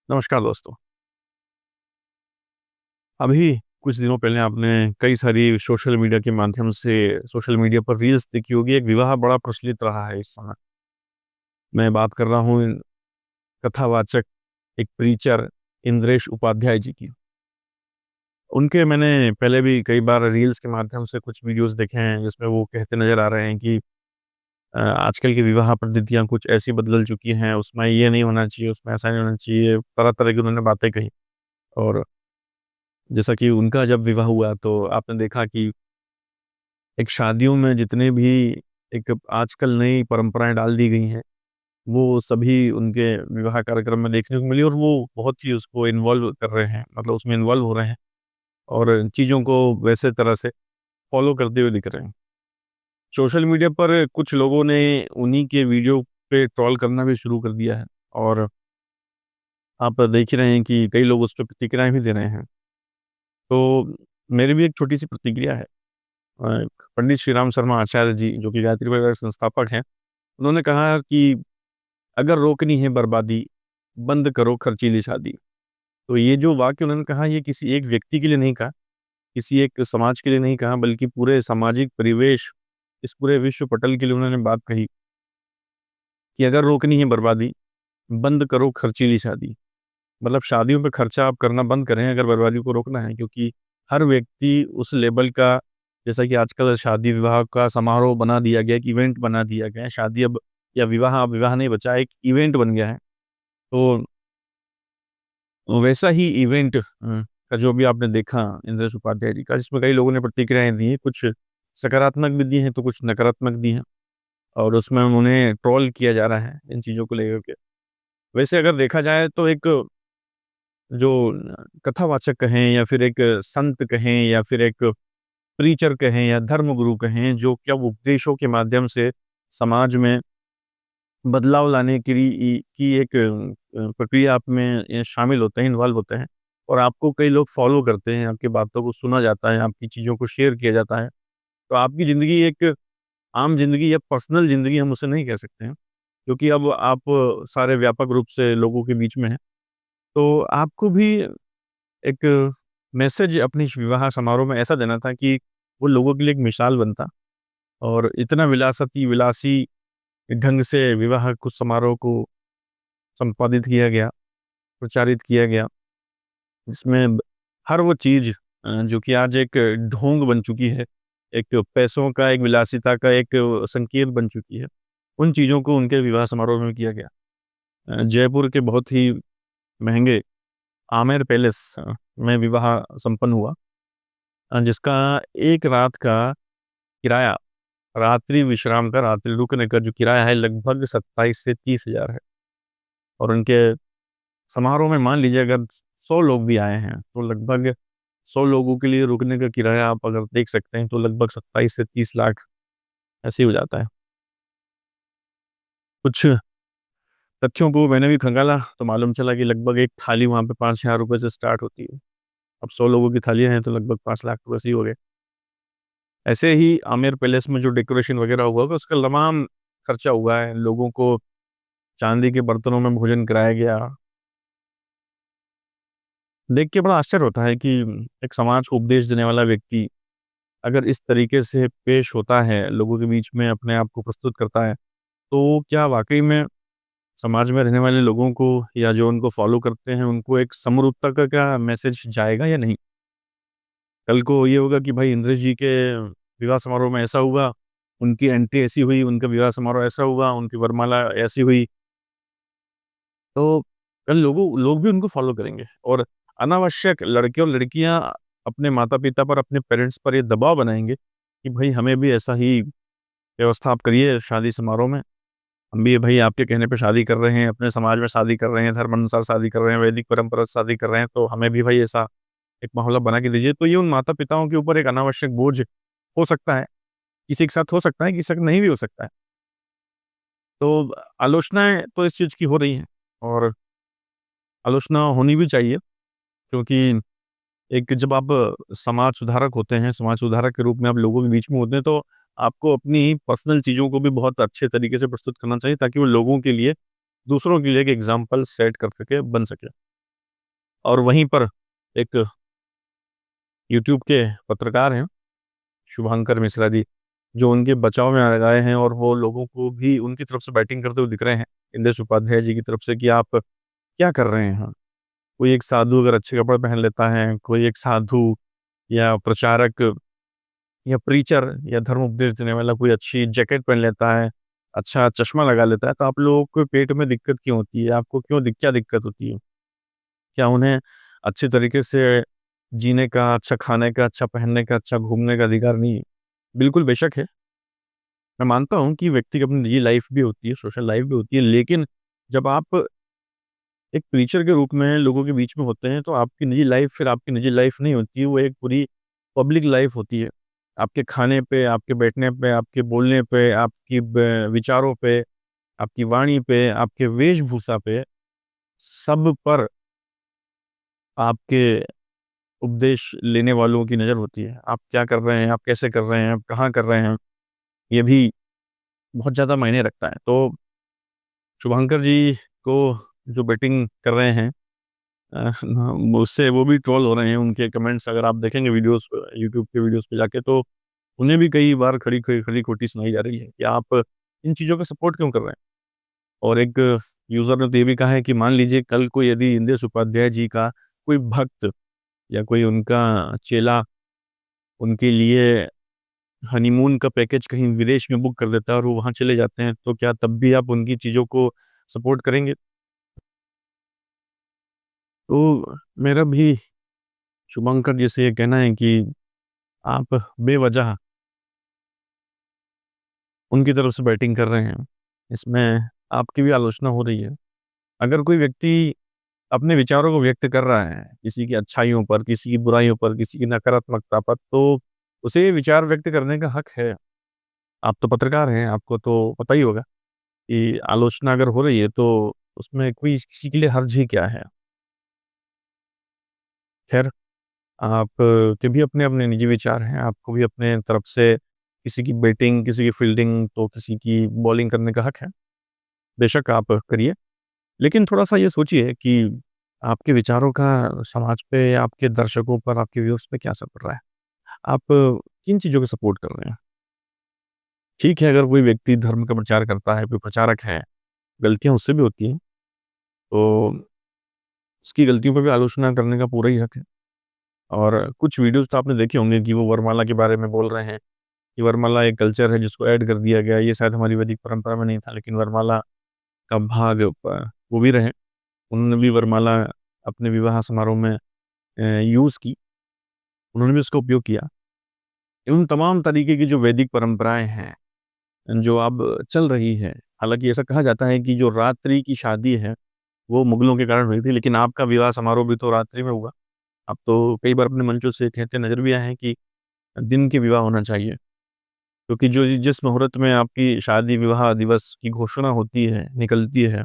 नमस्कार दोस्तों। अभी कुछ दिनों पहले आपने कई सारी सोशल मीडिया के माध्यम से सोशल मीडिया पर रील्स देखी होगी। एक विवाह बड़ा प्रचलित रहा है इस समय। मैं बात कर रहा हूँ कथावाचक, एक प्रीचर इंद्रेश उपाध्याय जी की। उनके मैंने पहले भी कई बार रील्स के माध्यम से कुछ वीडियोज़ देखे हैं जिसमें वो कहते नज़र आ रहे हैं कि आजकल की विवाह पद्धतियाँ कुछ ऐसी बदल चुकी हैं, उसमें ये नहीं होना चाहिए, उसमें ऐसा नहीं होना चाहिए। तरह-तरह की उन्होंने बातें कही। और जैसा कि उनका जब विवाह हुआ तो आपने देखा कि एक शादियों में जितने भी एक आजकल नई परंपराएँ डाल दी गई हैं, वो सभी उनके विवाह कार्यक्रम में देखने को मिली और वो बहुत ही उसको इन्वॉल्व कर रहे हैं, मतलब उसमें इन्वॉल्व हो रहे हैं और चीज़ों को वैसे तरह से फ़ॉलो करते हुए दिख रहे हैं। सोशल मीडिया पर कुछ लोगों ने उन्हीं के वीडियो पे ट्रोल करना भी शुरू कर दिया है और आप देख ही रहे हैं कि कई लोग उस पे प्रतिक्रियाएँ भी दे रहे हैं। तो मेरी भी एक छोटी-सी प्रतिक्रिया है। पंडित श्री राम शर्मा आचार्य जी, जो कि गायत्री परिवार के संस्थापक हैं, उन्होंने कहा कि अगर रोकनी है बर्बादी, बंद करो खर्चीली शादी। तो ये जो वाक्य उन्होंने कहा, ये किसी एक व्यक्ति के लिए नहीं कहा, किसी एक समाज के लिए नहीं कहा, बल्कि पूरे सामाजिक परिवेश, इस पूरे विश्व पटल के लिए उन्होंने बात कही कि अगर रोकनी है बर्बादी, बंद करो खर्चीली शादी। मतलब शादियों पे खर्चा आप करना बंद करें अगर बर्बादी को रोकना है, क्योंकि हर व्यक्ति उस लेवल का, जैसा कि आजकल शादी-विवाह का समारोह बना दिया गया है, एक इवेंट बना दिया गया है। शादी अब या विवाह अब विवाह नहीं बचा, एक इवेंट बन गया है। तो वैसा ही इवेंट का जो भी आपने देखा इंद्रेश उपाध्याय जी का, जिसमें कई लोगों ने प्रतिक्रियाएँ दी हैं, कुछ सकारात्मक भी दी हैं, तो कुछ नकारात्मक दी हैं और उसमें उन्हें ट्रोल किया जा रहा है इन चीज़ों को लेकर के। वैसे अगर देखा जाए तो एक जो कथावाचक कहें या फिर एक संत कहें या फिर एक प्रीचर कहें या धर्मगुरु कहें, जो क्या उपदेशों के माध्यम से समाज में बदलाव लाने के लिए की एक प्रक्रिया आप में शामिल होते हैं, इन्वॉल्व होते हैं और आपको कई लोग फ़ॉलो करते हैं, आपकी बातों को सुना जाता है, आपकी चीज़ों को शेयर किया जाता है। तो आपकी ज़िंदगी एक आम ज़िंदगी या पर्सनल ज़िंदगी हम उसे नहीं कह सकते हैं, क्योंकि अब आप सारे व्यापक रूप से लोगों के बीच में हैं। तो आपको भी एक मैसेज अपने इस विवाह समारोह में ऐसा देना था कि वो लोगों के लिए एक मिसाल बनता और इतना विलासी ढंग से विवाह कुछ समारोह को संपादित किया गया, प्रचारित किया गया, जिसमें हर वो चीज़ जो कि आज एक ढोंग बन चुकी है, एक पैसों का, एक विलासिता का एक संकेत बन चुकी है, उन चीज़ों को उनके विवाह समारोह में किया गया। जयपुर के बहुत ही महँगे आमेर पैलेस में विवाह संपन्न हुआ, जिसका एक रात का किराया, रात्रि विश्राम का, रात्रि रुकने का जो किराया है, लगभग 27 से 30 हज़ार है और उनके समारोह में मान लीजिए अगर 100 लोग भी आए हैं, तो लगभग 100 लोगों के लिए रुकने का किराया आप अगर देख सकते हैं, तो लगभग 27 से 30 लाख ऐसे ही हो जाता है। कुछ तथ्यों को मैंने भी खंगाला, तो मालूम चला कि लगभग एक थाली वहाँ पे ₹5000 से स्टार्ट होती है। अब 100 लोगों की थालियाँ हैं, तो लगभग 5 लाख तो वैसे ही हो गए। ऐसे ही आमेर पैलेस में जो डेकोरेशन वगैरह हुआ होगा, उसका तमाम खर्चा हुआ है। लोगों को चांदी के बर्तनों में भोजन कराया गया। देख के बड़ा आश्चर्य होता है कि एक समाज को उपदेश देने वाला व्यक्ति अगर इस तरीके से पेश होता है, लोगों के बीच में अपने आप को प्रस्तुत करता है, तो क्या वाक़ई में समाज में रहने वाले लोगों को या जो उनको फ़ॉलो करते हैं, उनको एक समरूपता का क्या मैसेज जाएगा या नहीं? कल को ये होगा कि भाई इंद्रेश जी के विवाह समारोह में ऐसा हुआ, उनकी एंट्री ऐसी हुई, उनका विवाह समारोह ऐसा हुआ, उनकी वरमाला ऐसी हुई, तो कल लोग भी उनको फ़ॉलो करेंगे और अनावश्यक लड़के और लड़कियाँ अपने माता-पिता पर, अपने पेरेंट्स पर ये दबाव बनाएँगे कि भई हमें भी ऐसा ही व्यवस्था आप करिए शादी समारोह में। हम भी भई आपके कहने पे शादी कर रहे हैं, अपने समाज में शादी कर रहे हैं, धर्म अनुसार शादी कर रहे हैं, वैदिक परंपरा से शादी कर रहे हैं, तो हमें भी भई ऐसा एक माहौल आप बना के दीजिए। तो ये उन माता-पिताओं के ऊपर एक अनावश्यक बोझ हो सकता है। किसी के साथ हो सकता है, किसी के साथ नहीं भी हो सकता है। तो आलोचनाएँ तो इस चीज़ की हो रही हैं और आलोचना होनी भी चाहिए, क्योंकि एक जब आप समाज सुधारक होते हैं, समाज सुधारक के रूप में आप लोगों के बीच में होते हैं, तो आपको अपनी पर्सनल चीज़ों को भी बहुत अच्छे तरीके से प्रस्तुत करना चाहिए ताकि वो लोगों के लिए, दूसरों के लिए एक एग्ज़ाम्पल सेट कर सके, बन सके। और वहीं पर एक यूट्यूब के पत्रकार हैं, शुभंकर मिश्रा जी, जो उनके बचाव में आ गए हैं और वो लोगों को भी उनकी तरफ से बैटिंग करते हुए दिख रहे हैं, इंदेश उपाध्याय जी की तरफ से, कि आप क्या कर रहे हैं? कोई एक साधु अगर अच्छे कपड़े पहन लेता है, कोई एक साधु या प्रचारक या प्रीचर या धर्म उपदेश देने वाला कोई अच्छी जैकेट पहन लेता है, अच्छा चश्मा लगा लेता है, तो आप लोगों को पेट में दिक्कत क्यों होती है? आपको क्या दिक्कत होती है? क्या उन्हें अच्छे तरीके से जीने का, अच्छा खाने का, अच्छा पहनने का, अच्छा घूमने का अधिकार नहीं है? बिल्कुल बेशक है। मैं मानता हूँ कि व्यक्ति की अपनी निजी लाइफ़ भी होती है, सोशल लाइफ़ भी होती है, लेकिन जब आप एक प्रीचर के रूप में लोगों के बीच में होते हैं, तो आपकी निजी लाइफ़ फिर आपकी निजी लाइफ़ नहीं होती है, वो एक पूरी पब्लिक लाइफ़ होती है। आपके खाने पे, आपके बैठने पे, आपके बोलने पे, आपकी ब विचारों पे, आपकी वाणी पे, आपके वेशभूषा पे, सब पर आपके उपदेश लेने वालों की नज़र होती है। आप क्या कर रहे हैं, आप कैसे कर रहे हैं, आप कहाँ कर रहे हैं, ये भी बहुत ज़्यादा मायने रखता है। तो शुभंकर जी को जो बेटिंग कर रहे हैं, उससे वो भी ट्रोल हो रहे हैं, उनके कमेंट्स अगर आप देखेंगे वीडियोज़ यूट्यूब के वीडियोज़ पे जाके, तो उन्हें भी कई बार खरी-खोटी सुनाई जा रही है कि आप इन चीज़ों का सपोर्ट क्यों कर रहे हैं? और एक यूज़र ने तो ये भी कहा है कि मान लीजिए कल को यदि इंदेश उपाध्याय जी का कोई भक्त या कोई उनका चेला उनके लिए हनीमून का पैकेज कहीं विदेश में बुक कर देता है और वो वहाँ चले जाते हैं, तो क्या तब भी आप उनकी चीज़ों को सपोर्ट करेंगे? तो मेरा भी शुभंकर जी से ये कहना है कि आप बेवजह उनकी तरफ से बैटिंग कर रहे हैं। इसमें आपकी भी आलोचना हो रही है। अगर कोई व्यक्ति अपने विचारों को व्यक्त कर रहा है, किसी की अच्छाइयों पर, किसी की बुराइयों पर, किसी की नकारात्मकता पर, तो उसे ये विचार व्यक्त करने का हक है। आप तो पत्रकार हैं, आपको तो पता ही होगा कि आलोचना अगर हो रही है, तो उसमें कोई किसी के लिए हर्ज ही क्या है? ख़ैर, आप के भी अपने-अपने निजी विचार हैं, आपको भी अपने तरफ से किसी की बैटिंग, किसी की फ़ील्डिंग, तो किसी की बॉलिंग करने का हक है। बेशक आप करिए, लेकिन थोड़ा-सा ये सोचिए कि आपके विचारों का समाज पे, आपके दर्शकों पर, आपके व्यूअर्स पे क्या असर पड़ रहा है? आप किन चीज़ों को सपोर्ट कर रहे हैं? ठीक है, अगर कोई व्यक्ति धर्म का प्रचार करता है, कोई प्रचारक है, गलतियाँ उससे भी होती हैं, तो उसकी गलतियों पे भी आलोचना करने का पूरा ही हक है। और कुछ वीडियोज़ तो आपने देखे होंगे कि वो वरमाला के बारे में बोल रहे हैं कि वरमाला एक कल्चर है जिसको ऐड कर दिया गया है, ये शायद हमारी वैदिक परंपरा में नहीं था, लेकिन वरमाला का भाग वो भी रहे। उन्होंने भी वरमाला अपने विवाह समारोह में यूज़ की, उन्होंने भी उसका उपयोग किया। उन तमाम तरीके की जो वैदिक परंपराएँ हैं, जो अब चल रही हैं, हालाँकि ऐसा कहा जाता है कि जो रात्रि की शादी है, वो मुगलों के कारण हुई थी, लेकिन आपका विवाह समारोह भी तो रात्रि में हुआ। आप तो कई बार अपने मंचों से कहते नज़र भी आए हैं कि दिन के विवाह होना चाहिए, क्योंकि जो जिस मुहूर्त में आपकी शादी विवाह दिवस की घोषणा होती है, निकलती है,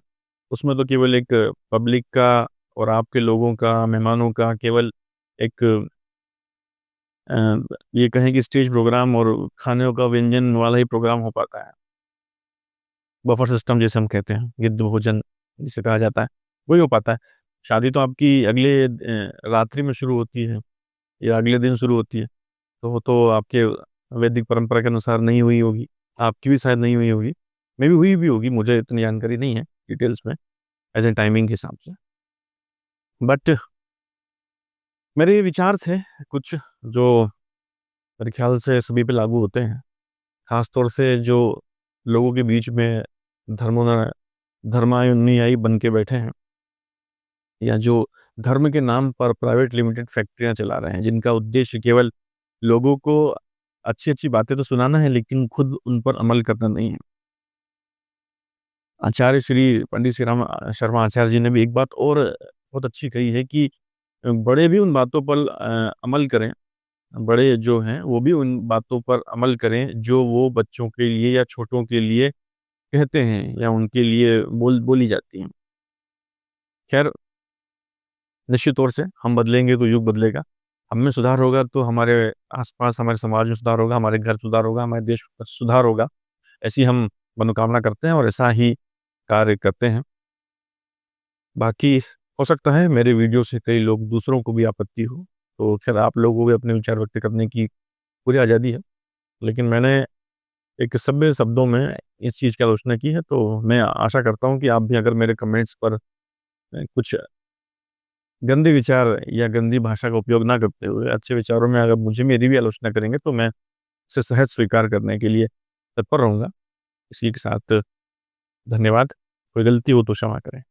उसमें तो केवल एक पब्लिक का और आपके लोगों का, मेहमानों का केवल एक अ, ये कहें कि स्टेज प्रोग्राम और खाने का व्यंजन वाला ही प्रोग्राम हो पाता है। बफर सिस्टम जिसे हम कहते हैं, गिद्ध भोजन जिसे कहा जाता है, वही हो पाता है। शादी तो आपकी अगले रात्रि में शुरू होती है या अगले दिन शुरू होती है, तो वो तो आपके वैदिक परंपरा के अनुसार नहीं हुई होगी, आपकी भी शायद नहीं हुई होगी। मेबी हुई भी होगी, मुझे इतनी जानकारी नहीं है डिटेल्स में, एज़ इन टाइमिंग के हिसाब से। बट मेरे ये विचार थे कुछ जो मेरे ख़्याल से सभी पे लागू होते हैं। ख़ास तौर से जो लोगों के बीच में धर्मों धर्मानुयायी बन के बैठे हैं, या जो धर्म के नाम पर प्राइवेट लिमिटेड फैक्ट्रियाँ चला रहे हैं, जिनका उद्देश्य केवल लोगों को अच्छी-अच्छी बातें तो सुनाना है, लेकिन खुद उन पर अमल करना नहीं है। आचार्य श्री पंडित श्री राम शर्मा आचार्य जी ने भी एक बात और बहुत अच्छी कही है कि बड़े भी उन बातों पर अमल करें, बड़े जो हैं वो भी उन बातों पर अमल करें जो वो बच्चों के लिए या छोटों के लिए कहते हैं या उनके लिए बोली जाती हैं। ख़ैर, निश्चित तौर से हम बदलेंगे तो युग बदलेगा। हम में सुधार होगा तो हमारे आस-पास, हमारे समाज में सुधार होगा, हमारे घर सुधार होगा, हमारे देश में सुधार होगा। ऐसी हम मनोकामना करते हैं और ऐसा ही कार्य करते हैं। बाकी हो सकता है मेरे वीडियो से कई लोग दूसरों को भी आपत्ति हो, तो ख़ैर आप लोगों को भी अपने विचार व्यक्त करने की पूरी आज़ादी है। लेकिन मैंने एक सभ्य शब्दों में इस चीज़ की आलोचना की है, तो मैं आशा करता हूँ कि आप भी अगर मेरे कमेंट्स पर कुछ गंदे विचार या गंदी भाषा का उपयोग ना करते हुए अच्छे विचारों में अगर मुझे मेरी भी आलोचना करेंगे, तो मैं उसे सहज स्वीकार करने के लिए तत्पर रहूँगा। इसी के साथ धन्यवाद। कोई गलती हो तो क्षमा करें।